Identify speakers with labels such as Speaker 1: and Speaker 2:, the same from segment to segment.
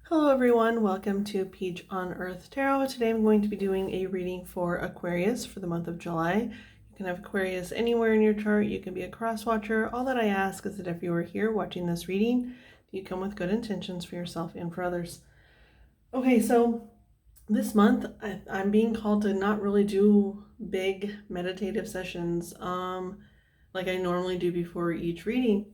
Speaker 1: Hello everyone, welcome to Peach on Earth Tarot. Today I'm going to be doing a reading for Aquarius for the month of July. You can have Aquarius anywhere in your chart. You can be a cross watcher. All that I ask is that if you are here watching this reading, you come with good intentions for yourself and for others. Okay, so this month I'm being called to not really do big meditative sessions like I normally do before each reading.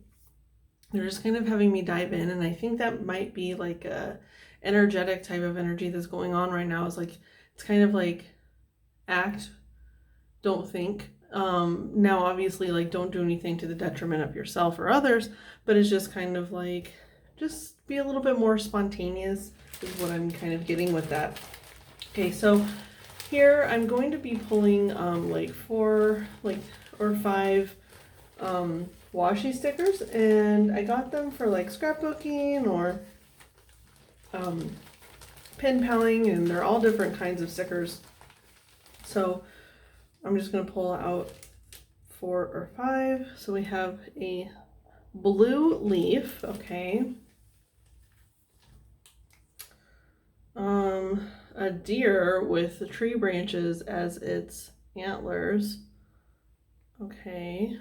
Speaker 1: They're just kind of having me dive in, and I think that might be like a energetic type of energy that's going on right now. It's kind of like act, don't think. Now obviously, like, don't do anything to the detriment of yourself or others, but it's just kind of like just be a little bit more spontaneous is what I'm kind of getting with that. Okay, so here I'm going to be pulling like 4 or 5 washi stickers, and I got them for like scrapbooking or pen paling, and they're all different kinds of stickers. So I'm just going to pull out 4 or 5. So we have a blue leaf, okay, a deer with the tree branches as its antlers, okay,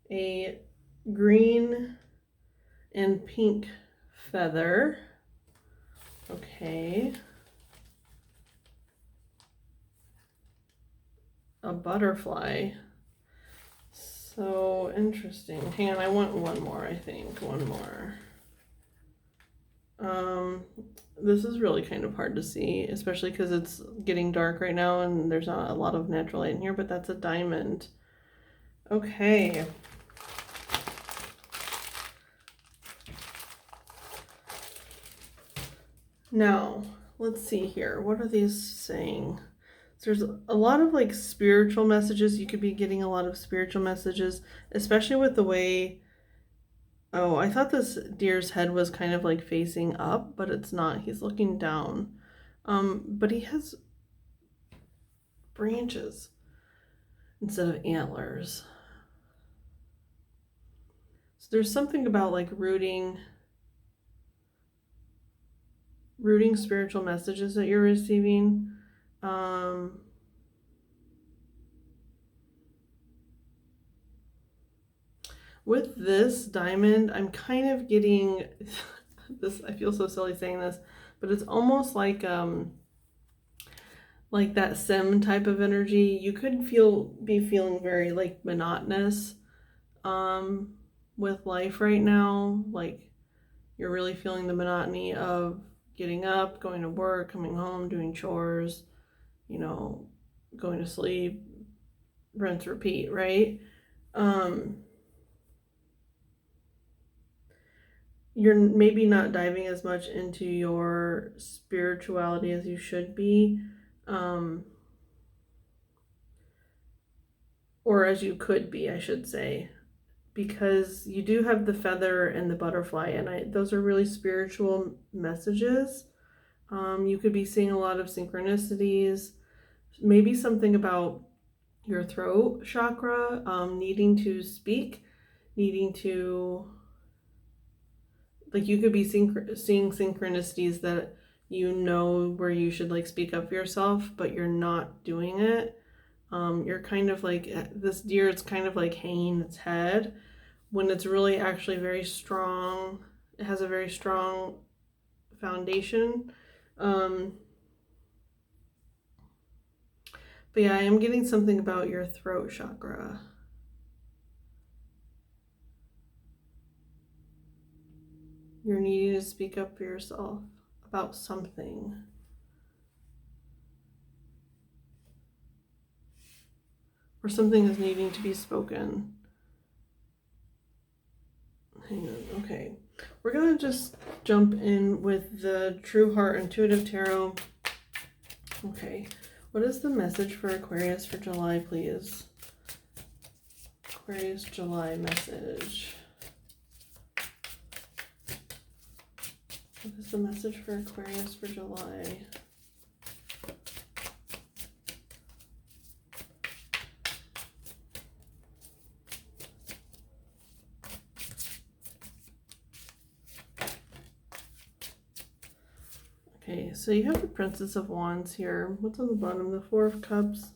Speaker 1: a green and pink feather, okay, a butterfly. So interesting. Hang on, I want one more, I think. One more. This is really kind of hard to see, especially because it's getting dark right now and there's not a lot of natural light in here, but that's a diamond. Okay. Now, let's see here. What are these saying? There's a lot of like spiritual messages. You could be getting a lot of spiritual messages, especially with the way... Oh, I thought this deer's head was kind of like facing up, but it's not. He's looking down. But he has branches instead of antlers. So there's something about like rooting spiritual messages that you're receiving. With this diamond, I'm kind of getting this. I feel so silly saying this, but it's almost like that sim type of energy. You could be feeling very like monotonous with life right now. Like you're really feeling the monotony of getting up, going to work, coming home, doing chores, going to sleep, rinse, repeat, right? You're maybe not diving as much into your spirituality as you should be, or as you could be, I should say, because you do have the feather and the butterfly, and those are really spiritual messages. You could be seeing a lot of synchronicities, maybe something about your throat chakra, needing to speak, needing to... Like you could be seeing synchronicities that where you should like speak up for yourself, but you're not doing it. You're kind of like this deer. It's kind of like hanging its head when it's really actually very strong. It has a very strong foundation. But yeah, I am getting something about your throat chakra. You're needing to speak up for yourself about something. Or something is needing to be spoken. Hang on, okay. We're going to just jump in with the True Heart Intuitive Tarot. Okay, what is the message for Aquarius for July, please? Aquarius July message. What is the message for Aquarius for July? Okay, so you have the Princess of Wands here. What's on the bottom? The Four of Cups.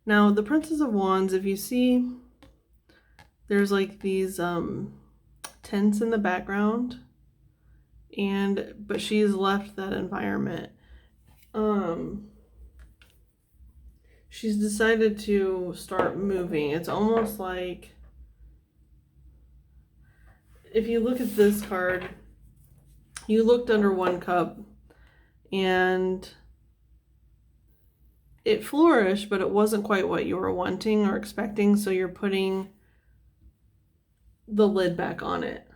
Speaker 1: Now, the Princess of Wands, if you see, there's like these tents in the background, but she's left that environment. She's decided to start moving. It's almost like, if you look at this card, you looked under one cup and it flourished, but it wasn't quite what you were wanting or expecting, so you're putting the lid back on it.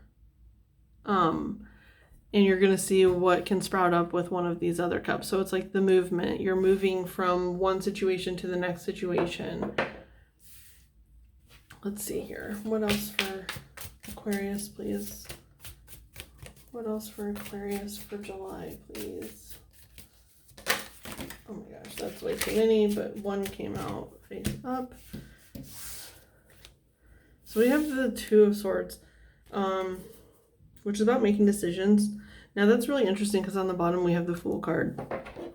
Speaker 1: And you're going to see what can sprout up with one of these other cups. So it's like the movement. You're moving from one situation to the next situation. Let's see here. What else for Aquarius, please? What else for Aquarius for July, please? Oh my gosh, that's way too many, but one came out face up. So we have the Two of Swords, which is about making decisions. Now that's really interesting because on the bottom we have the Fool card.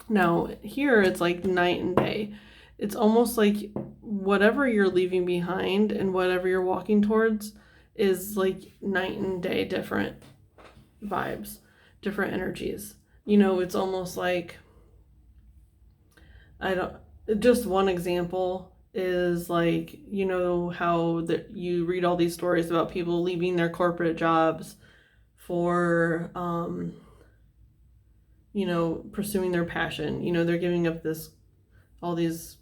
Speaker 1: Now here it's like night and day. It's almost like whatever you're leaving behind and whatever you're walking towards is like night and day, different vibes, different energies. You know, it's almost like, just one example is like, you know how you read all these stories about people leaving their corporate jobs for, you know, pursuing their passion. You know, they're giving up all this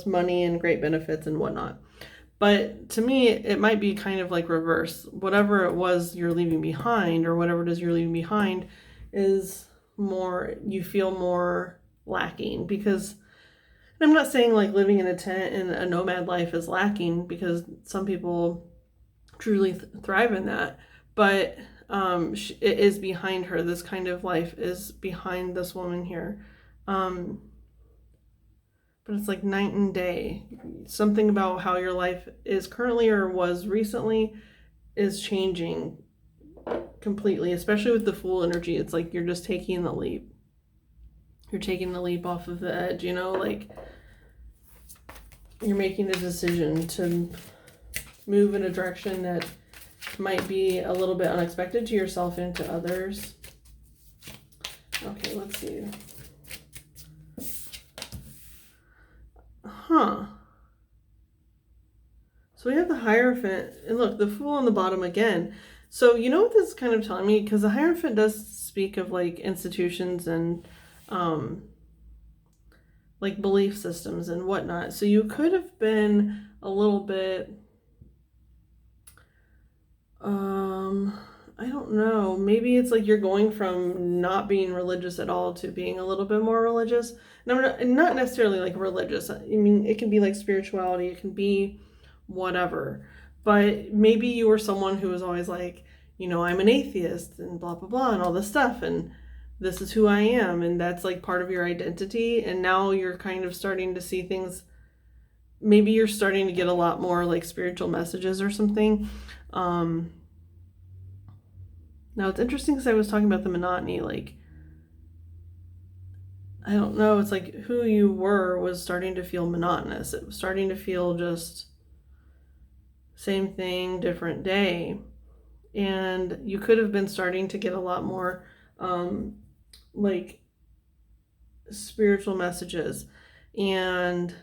Speaker 1: money and great benefits and whatnot. But to me, it might be kind of like reverse. Whatever it was you're leaving behind, or whatever it is you're leaving behind, is more, you feel more lacking. Because I'm not saying like living in a tent and a nomad life is lacking, because some people truly thrive in that. But it is behind her. This kind of life is behind this woman here. But it's like night and day. Something about how your life is currently or was recently is changing completely, especially with the Fool energy. It's like you're just taking the leap. You're taking the leap off of the edge, you know, like you're making a decision to move in a direction that might be a little bit unexpected to yourself and to others. Okay, let's see. So we have the Hierophant, and look, the Fool on the bottom again. So you know what this is kind of telling me? Because the Hierophant does speak of like institutions and like belief systems and whatnot. So you could have been a little bit, I don't know, maybe it's like you're going from not being religious at all to being a little bit more religious. And not necessarily like religious. I mean, it can be like spirituality, it can be whatever. But maybe you were someone who was always like, you know, I'm an atheist and blah, blah, blah, and all this stuff. And this is who I am. And that's like part of your identity. And now you're kind of starting to see things. Maybe you're starting to get a lot more like spiritual messages or something. Now it's interesting because I was talking about the monotony, like, I don't know, it's like who you were was starting to feel monotonous. It was starting to feel just same thing, different day. And you could have been starting to get a lot more like spiritual messages. And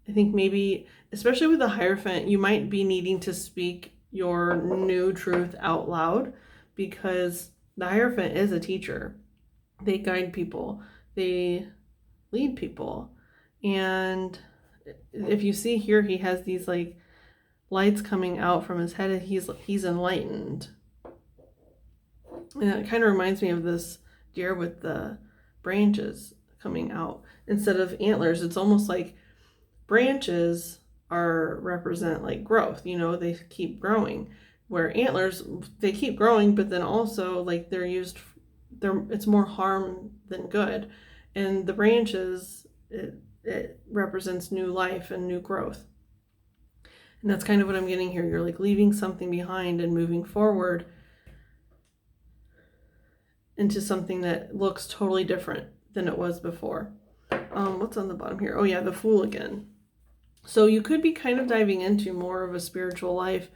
Speaker 1: I think maybe, especially with the Hierophant, you might be needing to speak your new truth out loud, because the Hierophant is a teacher. They guide people, they lead people. And if you see here, he has these like lights coming out from his head, and he's enlightened. And it kind of reminds me of this deer with the branches coming out instead of antlers. It's almost like branches represent like growth, you know, they keep growing, where antlers, they keep growing, but then also like it's more harm than good. And the branches, it represents new life and new growth. And that's kind of what I'm getting here. You're like leaving something behind and moving forward into something that looks totally different than it was before. What's on the bottom here? Oh yeah, the Fool again. So you could be kind of diving into more of a spiritual life.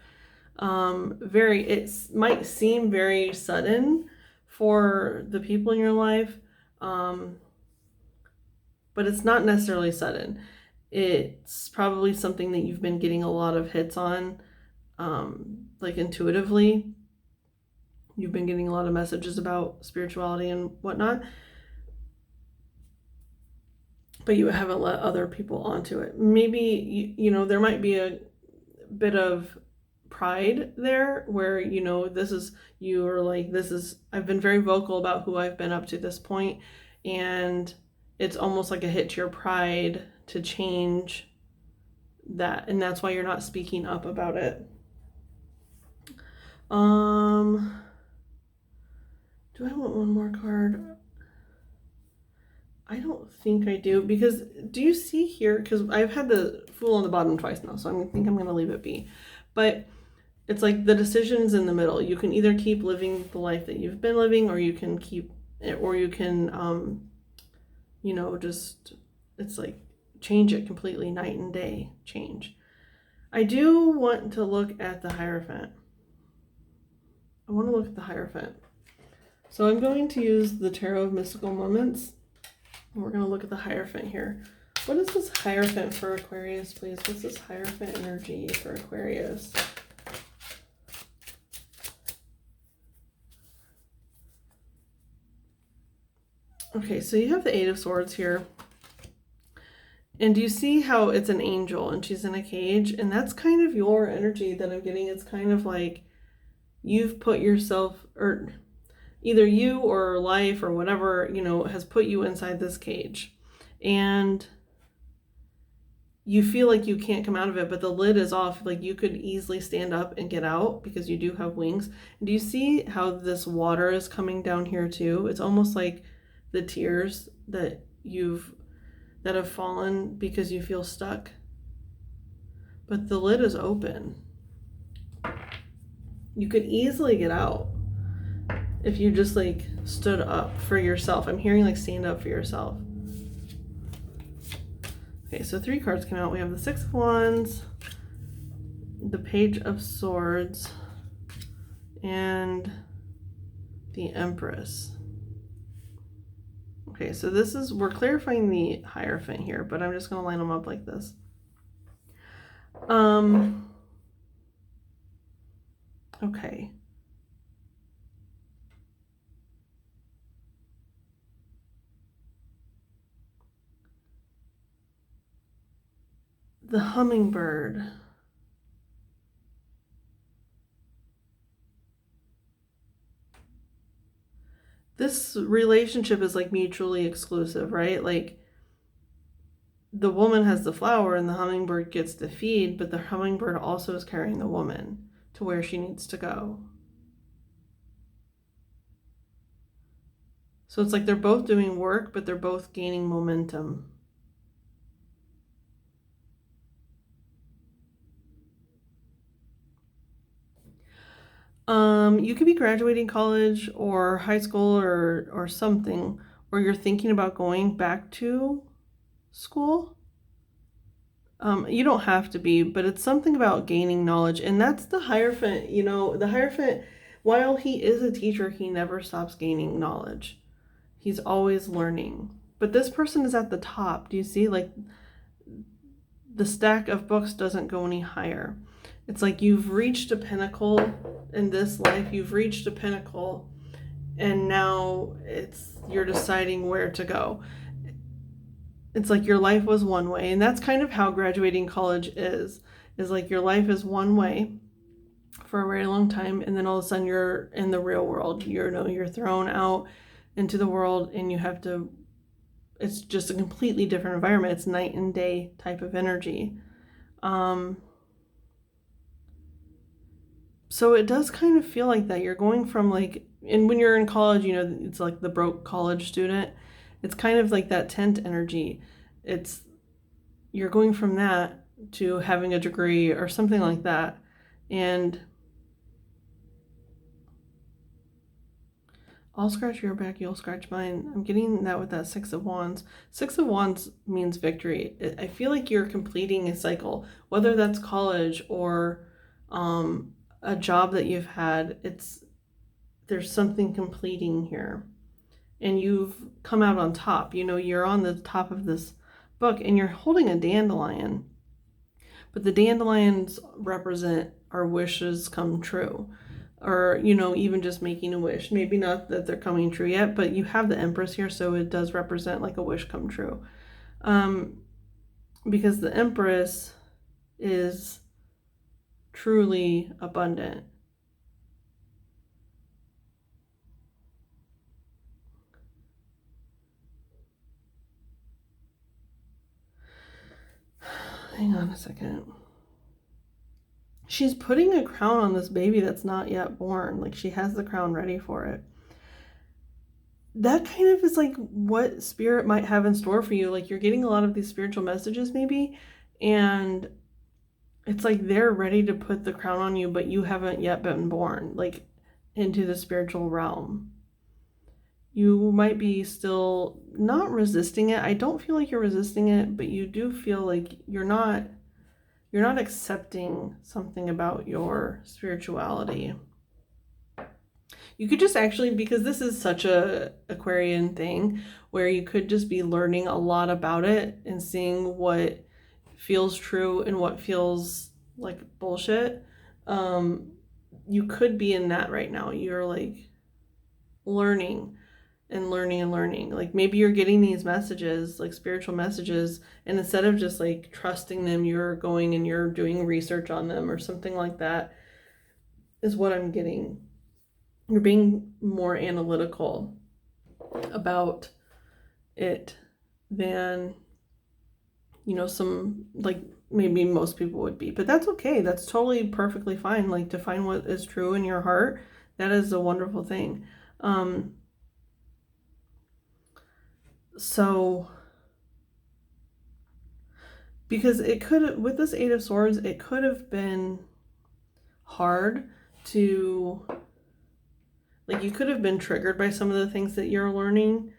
Speaker 1: It might seem very sudden for the people in your life, but it's not necessarily sudden. It's probably something that you've been getting a lot of hits on, like intuitively. You've been getting a lot of messages about spirituality and whatnot, but you haven't let other people onto it. Maybe, there might be a bit of pride there where, I've been very vocal about who I've been up to this point, and it's almost like a hit to your pride to change that, and that's why you're not speaking up about it. Do I want one more card? I don't think I do, because do you see here, because I've had the Fool on the bottom twice now, so I think I'm going to leave it be. But it's like the decision's in the middle. You can either keep living the life that you've been living, or you can it's like change it completely, night and day change. I do want to look at the Hierophant. So I'm going to use the Tarot of Mystical Moments. We're going to look at the Hierophant here. What is this Hierophant for Aquarius, please? What's this Hierophant energy for Aquarius? Okay, so you have the Eight of Swords here. And do you see how it's an angel and she's in a cage? And that's kind of your energy that I'm getting. It's kind of like you've put yourself, or either you or life or whatever, has put you inside this cage. And you feel like you can't come out of it, but the lid is off. Like you could easily stand up and get out because you do have wings. And do you see how this water is coming down here too? It's almost like the tears that have fallen because you feel stuck. But the lid is open. You could easily get out if you just like stood up for yourself. I'm hearing like stand up for yourself. Okay, so 3 cards came out. We have the Six of Wands, the Page of Swords, and the Empress. Okay, so we're clarifying the Hierophant here, but I'm just going to line them up like this. Okay. The Hummingbird. This relationship is like mutually exclusive, right? Like the woman has the flower and the hummingbird gets the feed, but the hummingbird also is carrying the woman to where she needs to go. So it's like they're both doing work, but they're both gaining momentum. You could be graduating college or high school or something, or you're thinking about going back to school. You don't have to be, but it's something about gaining knowledge, and that's the Hierophant. The Hierophant, while he is a teacher, he never stops gaining knowledge. He's always learning. But this person is at the top. Do you see? Like the stack of books doesn't go any higher. It's like you've reached a pinnacle in this life. You've reached a pinnacle, and now you're deciding where to go. It's like your life was one way, and that's kind of how graduating college is like your life is one way for a very long time, and then all of a sudden you're in the real world. You're thrown out into the world, and it's just a completely different environment. It's night and day type of energy. So it does kind of feel like that. You're going from and when you're in college, it's like the broke college student. It's kind of like that tent energy. You're going from that to having a degree or something like that. And I'll scratch your back, you'll scratch mine. I'm getting that with that Six of Wands. Six of Wands means victory. I feel like you're completing a cycle, whether that's college or a job that you've had. There's something completing here. And you've come out on top. You know, you're on the top of this book and you're holding a dandelion. But the dandelions represent our wishes come true. Or, you know, even just making a wish. Maybe not that they're coming true yet, but you have the Empress here, so it does represent like a wish come true. Because the Empress is truly abundant. Hang on a second. She's putting a crown on this baby that's not yet born. Like, she has the crown ready for it. That kind of is like what spirit might have in store for you. Like, you're getting a lot of these spiritual messages maybe, and it's like they're ready to put the crown on you, but you haven't yet been born, like, into the spiritual realm. You might be still not resisting it. I don't feel like you're resisting it, but you do feel like you're not accepting something about your spirituality. You could just actually, because this is such a Aquarian thing where you could just be learning a lot about it and seeing what feels true and what feels like bullshit. You could be in that right now. You're like learning and learning and learning. Like, maybe you're getting these messages, like spiritual messages, and instead of just like trusting them, you're going and you're doing research on them or something like that, is what I'm getting. You're being more analytical about it than, you know, some, like, maybe most people would be. But that's okay. That's totally perfectly fine. Like, to find what is true in your heart, that is a wonderful thing. So, because it could, with this Eight of Swords, it could have been hard to, like, you could have been triggered by some of the things that you're learning.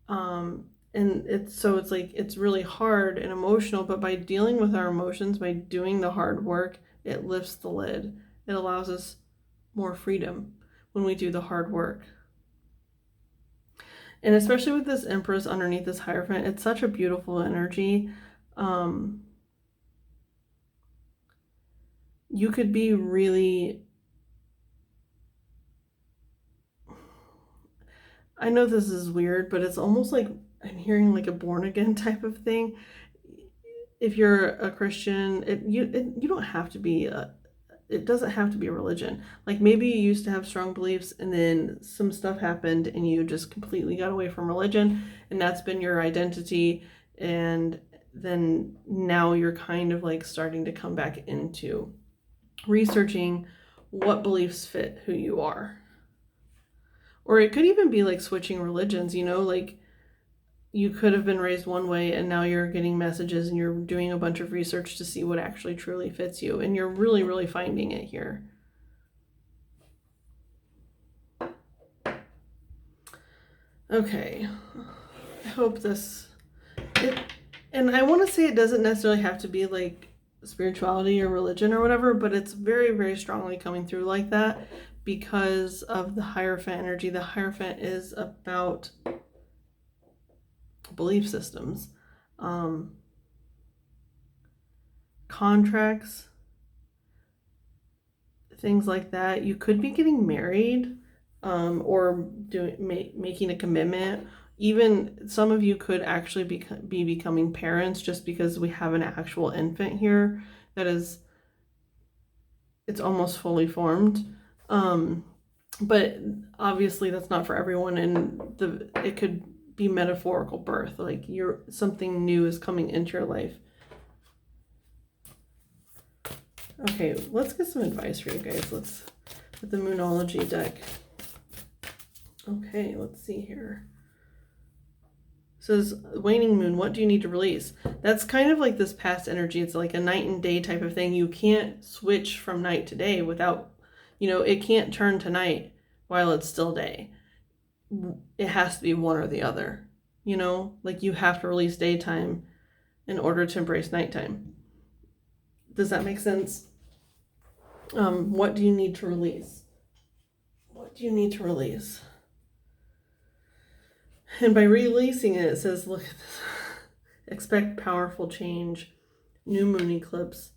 Speaker 1: And it's like, it's really hard and emotional, but by dealing with our emotions, by doing the hard work, it lifts the lid. It allows us more freedom when we do the hard work. And especially with this Empress underneath this Hierophant, it's such a beautiful energy. You could be really, I know this is weird, but it's almost like I'm hearing like a born again type of thing. If you're a Christian, you don't have to be it doesn't have to be a religion. Like, maybe you used to have strong beliefs and then some stuff happened and you just completely got away from religion, and that's been your identity, and then now you're kind of like starting to come back into researching what beliefs fit who you are. Or it could even be like switching religions, you know, like you could have been raised one way and now you're getting messages and you're doing a bunch of research to see what actually truly fits you, and you're really, really finding it here. Okay, I hope and I want to say it doesn't necessarily have to be like spirituality or religion or whatever, but it's very, very strongly coming through like that because of the Hierophant energy. The Hierophant is about belief systems, contracts, things like that. You could be getting married, or making a commitment. Even some of you could actually be becoming parents, just because we have an actual infant here that is, it's almost fully formed. But obviously that's not for everyone, and it could be metaphorical birth, like something new is coming into your life. Okay, let's get some advice for you guys. Let's put the Moonology deck. Okay, let's see here. says, waning moon, what do you need to release? That's kind of like this past energy. It's like a night and day type of thing. You can't switch from night to day without, it can't turn to night while it's still day. It has to be one or the other, like you have to release daytime in order to embrace nighttime. Does that make sense? What do you need to release? What do you need to release? And by releasing it, it says, look at this. Expect powerful change, new moon eclipse.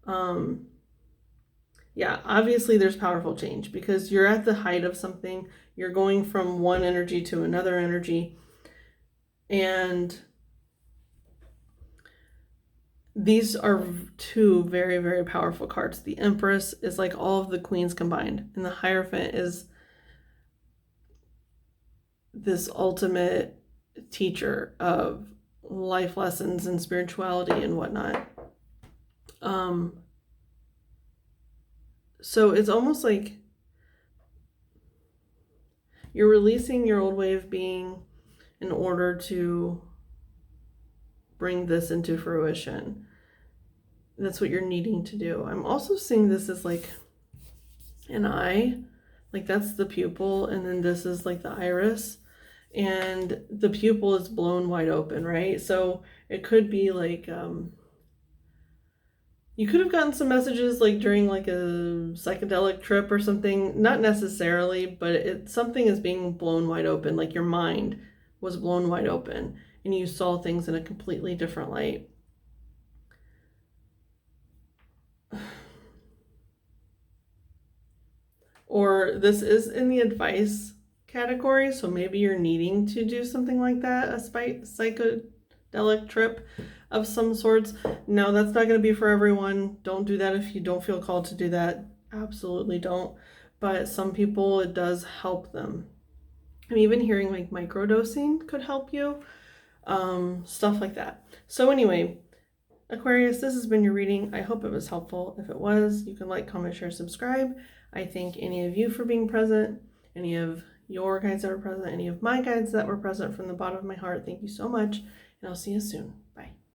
Speaker 1: Yeah, obviously there's powerful change because you're at the height of something. You're going from one energy to another energy. And these are two very, very powerful cards. The Empress is like all of the queens combined. And the Hierophant is this ultimate teacher of life lessons and spirituality and whatnot. So it's almost like you're releasing your old way of being in order to bring this into fruition. That's what you're needing to do. I'm also seeing this as like an eye, like that's the pupil, and then this is like the iris, and the pupil is blown wide open, right? So it could be like you could have gotten some messages like during like a psychedelic trip or something, not necessarily, but something is being blown wide open, like your mind was blown wide open and you saw things in a completely different light. Or this is in the advice category, so maybe you're needing to do something like that, a psychedelic trip of some sorts. No, that's not going to be for everyone. Don't do that if you don't feel called to do that. Absolutely don't. But some people, it does help them. I'm even hearing like microdosing could help you. Stuff like that. So anyway, Aquarius, this has been your reading. I hope it was helpful. If it was, you can like, comment, share, subscribe. I thank any of you for being present, any of your guides that were present, any of my guides that were present from the bottom of my heart. Thank you so much, and I'll see you soon.